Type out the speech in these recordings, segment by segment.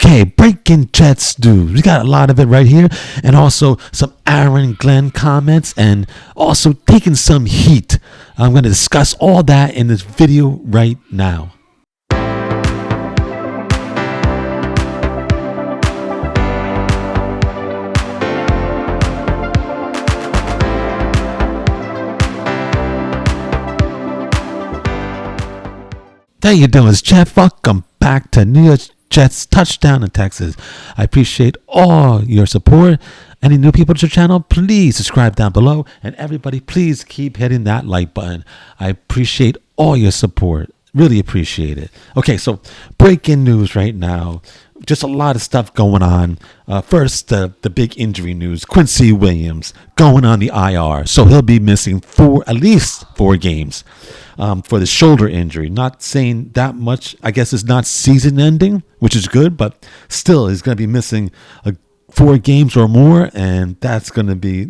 Okay, breaking Jets news. We got a lot of it right here, and also some Aaron Glenn comments, and also taking some heat. I'm going to discuss all that in this video right now. How you doing? It's Jeff. Welcome back to N.Y Jets Touchdown in Texas. I appreciate all your support. Any new people to the channel, please subscribe down below. And everybody, please keep hitting that like button. I appreciate all your support. Really appreciate it. Okay, so breaking news right now. Just a lot of stuff going on. First, the big injury news. Quincy Williams going on the IR. So he'll be missing at least 4 games for the shoulder injury. Not saying that much. I guess it's not season ending, which is good. But still, he's going to be missing 4 games or more. And that's going to be,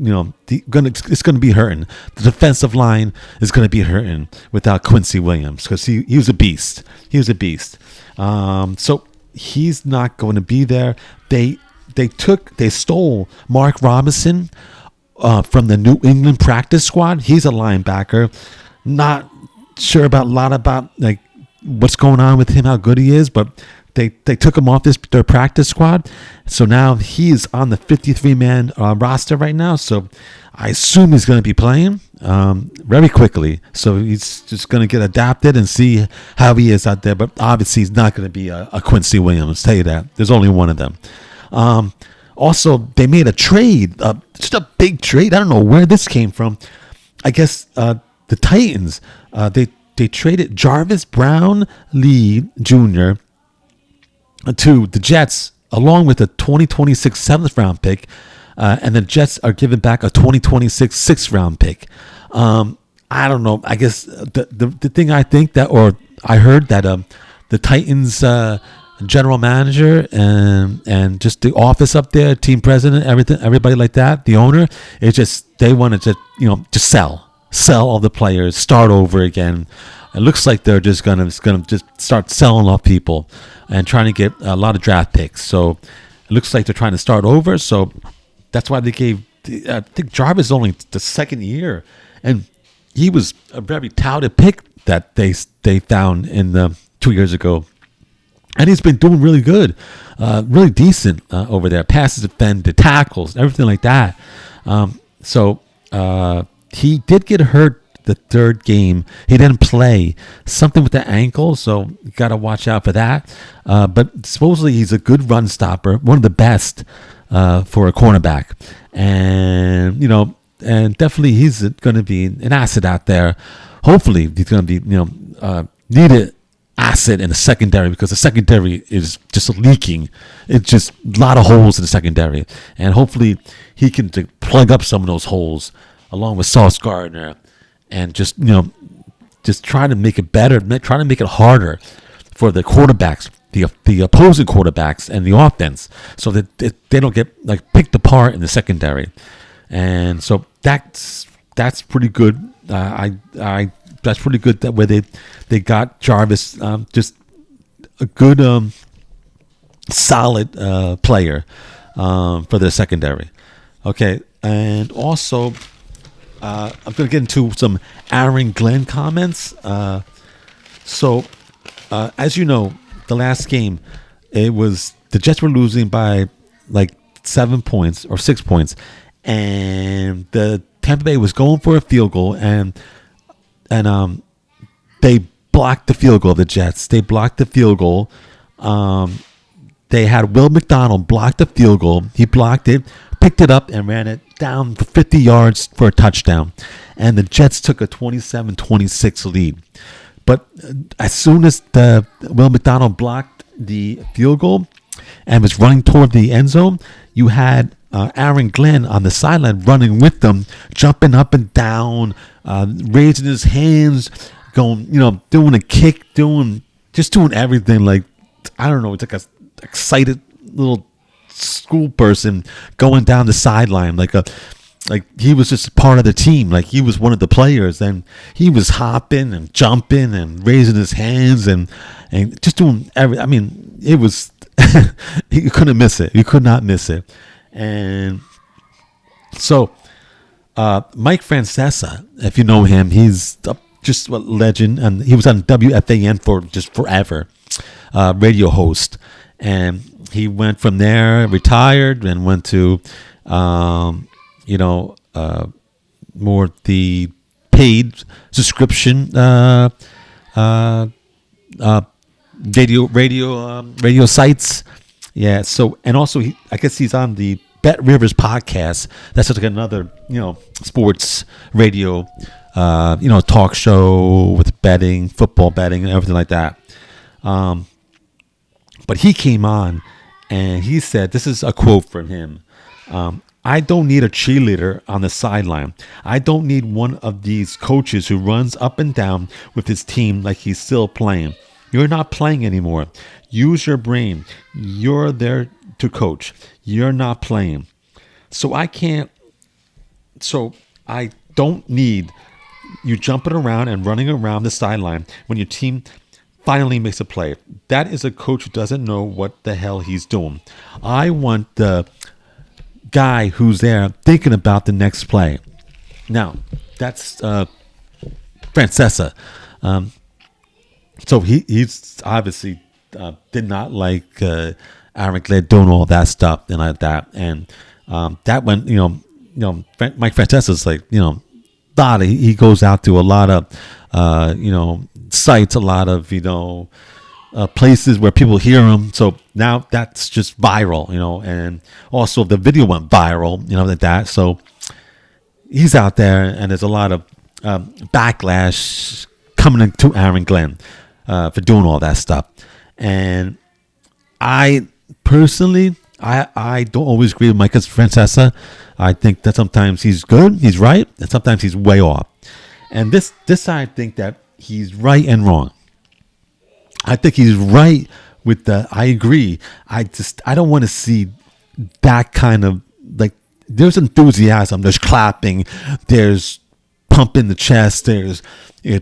it's going to be hurting. The defensive line is going to be hurting without Quincy Williams because he was a beast. He was a beast. So he's not going to be there. They stole Mark Robinson from the New England practice squad. He's a linebacker. Not sure about a lot about like what's going on with him, how good he is, but they took him off their practice squad. So now he's on the 53-man roster right now. So I assume he's going to be playing very quickly. So he's just going to get adapted and see how he is out there. But obviously he's not going to be a Quincy Williams. Tell you that. There's only one of them. Also, they made a trade, just a big trade. I don't know where this came from. I guess the Titans, they traded Jarvis Brown-Lee Jr. to the Jets along with a 2026 7th round pick. And the Jets are giving back a 2026 6th round pick. I don't know. I guess the thing I think that, or I heard that the Titans general manager and just the office up there, team president, everybody like that, the owner, it's just they want to just sell all the players, start over again. It looks like they're just gonna just start selling off people and trying to get a lot of draft picks. So it looks like they're trying to start over. So that's why they gave, I think Jarvis only the second year, and he was a very touted pick that they found in the 2 years ago, and he's been doing really good, really decent over there. Passes defended, tackles, everything like that. So he did get hurt the 3rd game. He didn't play, something with the ankle, so you got to watch out for that. But supposedly he's a good run stopper, one of the best for a cornerback, and and definitely he's going to be an asset out there. Hopefully he's going to be needed asset in the secondary, because the secondary is just leaking. It's just a lot of holes in the secondary, and hopefully he can plug up some of those holes along with Sauce Gardner, and just try to make it better, try to make it harder for the quarterbacks, the opposing quarterbacks and the offense, so that they don't get picked apart in the secondary. And so that's pretty good. That's pretty good that way they got Jarvis, just a good solid player for their secondary. Okay, and also I'm going to get into some Aaron Glenn comments. So as you know, the last game, it was the Jets were losing by 7 points or 6 points, and the Tampa Bay was going for a field goal, and they blocked the field goal. The Jets, they blocked the field goal. They had Will McDonald block the field goal. He blocked it, picked it up, and ran it down for 50 yards for a touchdown. And the Jets took a 27-26 lead. But as soon as Will McDonald blocked the field goal and was running toward the end zone, you had Aaron Glenn on the sideline running with them, jumping up and down, raising his hands, going, doing a kick, doing everything. I don't know, it's like a excited little school person going down the sideline, like he was just part of the team, like he was one of the players, and he was hopping and jumping and raising his hands and just doing it was You couldn't miss it. You could not miss it. And so Mike Francesa, if you know him, he's just a legend, and he was on WFAN for just forever, radio host, and he went from there, retired, and went to, more the paid subscription radio sites. Yeah. So, and also I guess he's on the Bet Rivers podcast. That's just like another, sports radio, talk show with betting, football betting, and everything like that. But he came on and he said, this is a quote from him. I don't need a cheerleader on the sideline. I don't need one of these coaches who runs up and down with his team like he's still playing. You're not playing anymore. Use your brain. You're there to coach. You're not playing. So I don't need you jumping around and running around the sideline when your team finally makes a play. That is a coach who doesn't know what the hell he's doing. I want the guy who's there thinking about the next play. Now, that's Francesa. So he's obviously did not like Aaron Glenn doing all that stuff and like that. And that went, Mike Francesa's like, he goes out to a lot of, sites, a lot of, places where people hear him. So now that's just viral, and also the video went viral, like that. So he's out there, and there's a lot of backlash coming into Aaron Glenn for doing all that stuff. And I personally, I don't always agree with Mike Francesa. I think that sometimes he's good, he's right, and sometimes he's way off. And this I think that he's right and wrong. I think he's right with I agree. I don't want to see that kind of, like, there's enthusiasm, there's clapping, there's pumping the chest, there's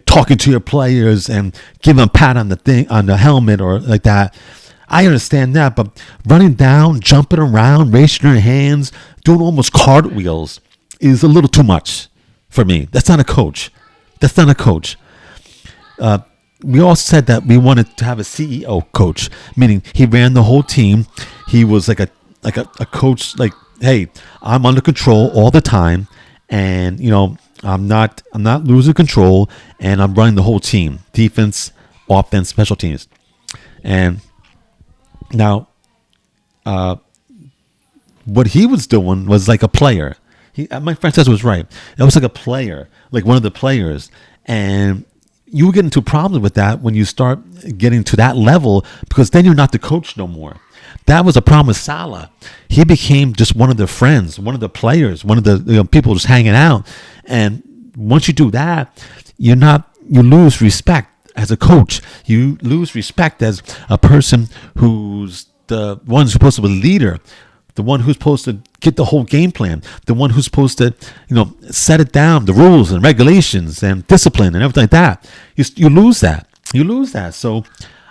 talking to your players and giving them a pat on the helmet or like that. I understand that, but running down, jumping around, raising your hands, doing almost cartwheels is a little too much for me. That's not a coach. We all said that we wanted to have a CEO coach, meaning he ran the whole team. He was like a coach, like, hey, I'm under control all the time, and I'm not losing control, and I'm running the whole team, defense, offense, special teams. And now, what he was doing was like a player. My friend says was right. It was like a player, like one of the players, and you get into problems with that when you start getting to that level, because then you're not the coach no more. That was a problem with Saleh. He became just one of the friends, one of the players, one of the people just hanging out. And once you do that, you lose respect as a coach. You lose respect as a person who's the one who's supposed to be a leader, the one who's supposed to get the whole game plan, the one who's supposed to, set it down, the rules and regulations and discipline and everything like that. You lose that. So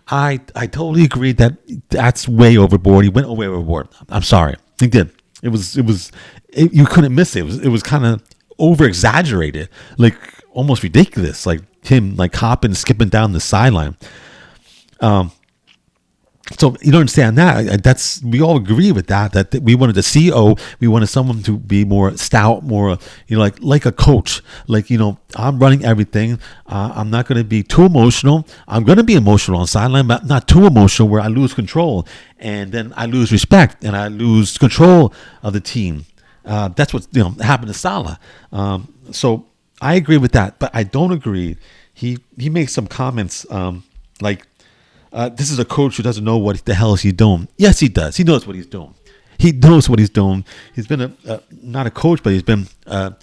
I totally agree that that's way overboard. He went way overboard. I'm sorry. He did. You couldn't miss it. It was kind of over exaggerated, like almost ridiculous, like him like hopping and skipping down the sideline. So you don't understand that. We all agree with that we wanted a CEO. We wanted someone to be more stout, more, like a coach. Like, I'm running everything. I'm not going to be too emotional. I'm going to be emotional on the sideline, but not too emotional where I lose control. And then I lose respect and I lose control of the team. That's what, happened to Saleh. So I agree with that, but I don't agree. He makes some comments like, this is a coach who doesn't know what the hell he's doing. Yes, he does. He knows what he's doing. He's been not a coach, but he's been, a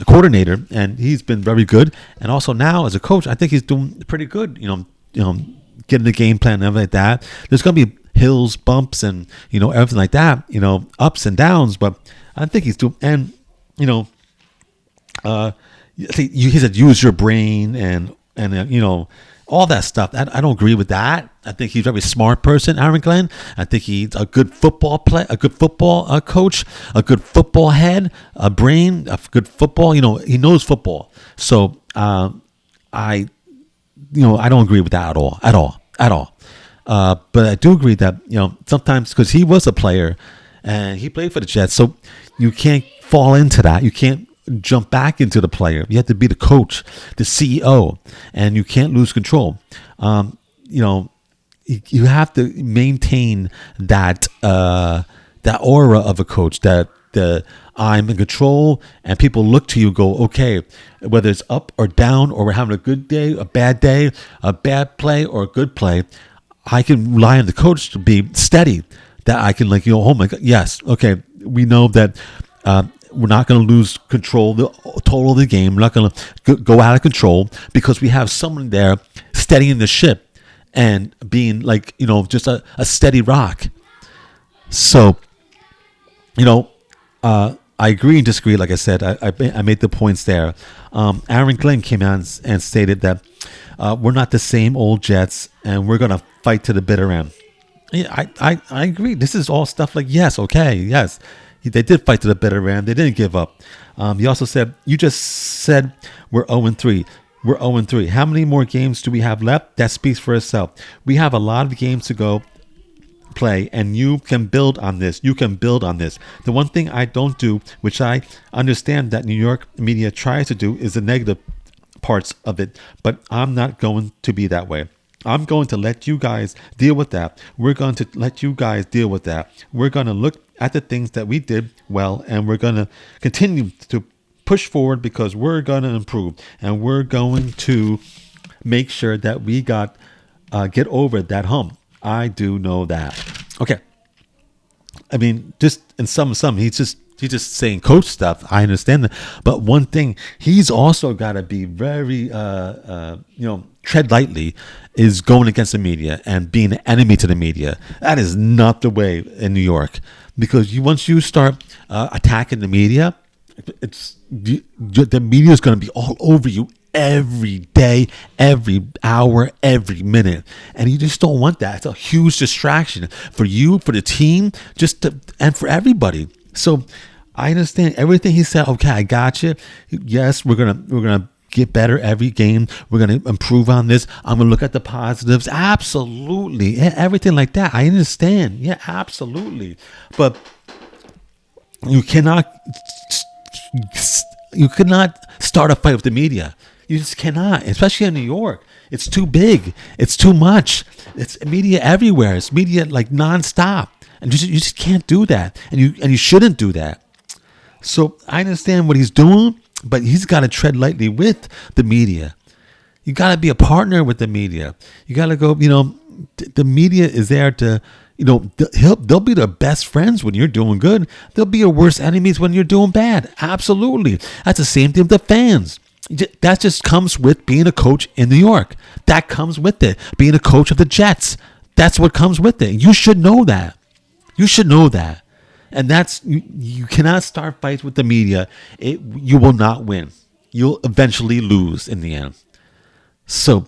coordinator, and he's been very good. And also now as a coach, I think he's doing pretty good. Getting the game plan and everything like that. There's going to be hills, bumps, and everything like that. Ups and downs, but I think he's doing. And he said use your brain and all that stuff. I don't agree with that. I think he's a very smart person, Aaron Glenn. I think he's a good football a good football coach, a good football head, a brain, a good football. He knows football. So I don't agree with that at all. But I do agree that sometimes, because he was a player and he played for the Jets, so you can't fall into that. You can't jump back into the player. You have to be the coach, the CEO, and you can't lose control. You have to maintain that aura of a coach, that I'm in control, and people look to you, go, okay, whether it's up or down, or we're having a good day, a bad play, or a good play, I can rely on the coach to be steady. That I can, oh my God, yes, okay, we know that we're not going to lose control, the total of the game. We're not going to go out of control, because we have someone there steadying the ship and being just a steady rock. So, I agree and disagree. Like I said, I made the points there. Aaron Glenn came out and stated that we're not the same old Jets, and we're going to fight to the bitter end. Yeah, I agree. This is all stuff yes, they did fight to the bitter end. They didn't give up. He also said, you just said we're 0-3. We're 0-3. How many more games do we have left? That speaks for itself. We have a lot of games to go play, and you can build on this. The one thing I don't do, which I understand that New York media tries to do, is the negative parts of it, but I'm not going to be that way. I'm going to let you guys deal with that. We're going to let you guys deal with that. We're going to look at the things that we did well, and we're going to continue to push forward, because we're going to improve, and we're going to make sure that we get over that hump. I do know that. Okay. I mean, just in some, he's just saying coach stuff. I understand that. But one thing he's also got to be very, tread lightly, is going against the media and being an enemy to the media. That is not the way in New York, because once you start attacking the media, the media is going to be all over you every day, every hour, every minute, and you just don't want that. It's a huge distraction for you, for the team, and for everybody. So I understand everything he said. Okay, I got you. Yes, we're gonna get better every game. We're gonna improve on this. I'm gonna look at the positives. Absolutely, everything like that. I understand. Yeah, absolutely. But you cannot start a fight with the media. You just cannot, especially in New York. It's too big. It's too much. It's media everywhere. It's media nonstop, and you just can't do that. And you shouldn't do that. So I understand what he's doing, but he's got to tread lightly with the media. You got to be a partner with the media. You got to go. The media is there to. They'll be their best friends when you're doing good. They'll be your worst enemies when you're doing bad. Absolutely. That's the same thing with the fans. That just comes with being a coach in New York. That comes with it. Being a coach of the Jets. That's what comes with it. You should know that. And that's, you cannot start fights with the media. You will not win. You'll eventually lose in the end. So,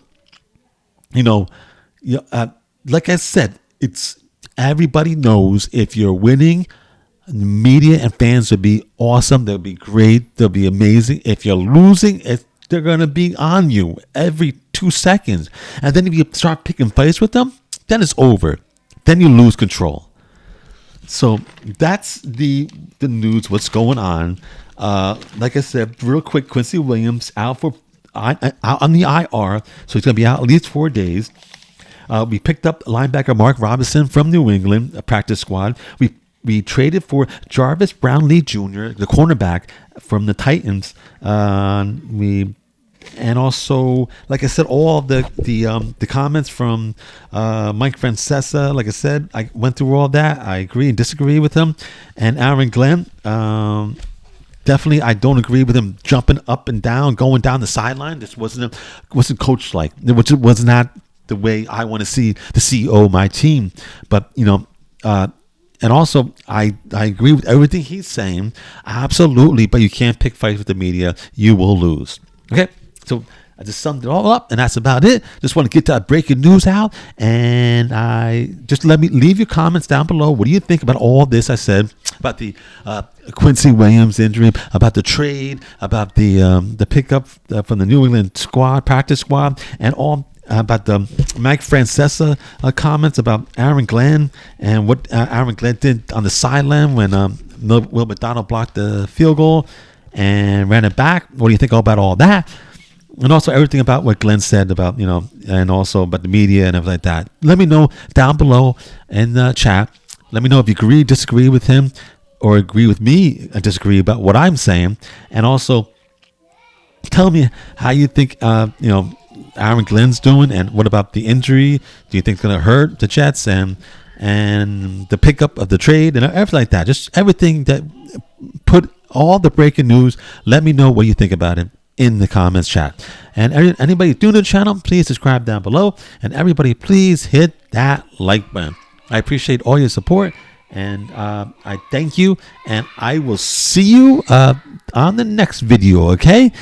like I said, everybody knows if you're winning, media and fans will be awesome. They'll be great. They'll be amazing. If you're losing, they're going to be on you every 2 seconds. And then if you start picking fights with them, then it's over. Then you lose control. So that's the news, what's going on. Like I said, real quick, Quincy Williams out on the IR. So he's going to be out at least 4 days. We picked up linebacker Mark Robinson from New England, a practice squad. We traded for Jarvis Brownlee Jr., the cornerback from the Titans. And also, like I said, all of the comments from Mike Francesa. Like I said, I went through all that. I agree and disagree with him. And Aaron Glenn, definitely, I don't agree with him jumping up and down, going down the sideline. This wasn't coached like. Which was not the way I want to see the CEO of my team. But and also, I agree with everything he's saying. Absolutely. But you can't pick fights with the media. You will lose. Okay. So I just summed it all up, and that's about it. Just want to get that breaking news out, and I just leave your comments down below. What do you think about all this I said about the Quincy Williams injury, about the trade, about the pickup from the New England practice squad, and all about the Mike Francesa comments about Aaron Glenn and what Aaron Glenn did on the sideline when Will McDonald blocked the field goal and ran it back. What do you think about all that? And also everything about what Glenn said about, and also about the media and everything like that. Let me know down below in the chat. Let me know if you agree, disagree with him, or agree with me and disagree about what I'm saying. And also tell me how you think, Aaron Glenn's doing, and what about the injury? Do you think it's going to hurt the Jets and the pickup of the trade and everything like that? Just everything that put all the breaking news. Let me know what you think about it in the comments chat. And anybody new to the channel, please subscribe down below. And everybody, please hit that like button. I appreciate all your support, and I thank you. And I will see you on the next video, okay?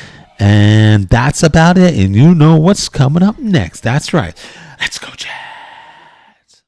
And that's about it. And you know what's coming up next. That's right. Let's go, Jets.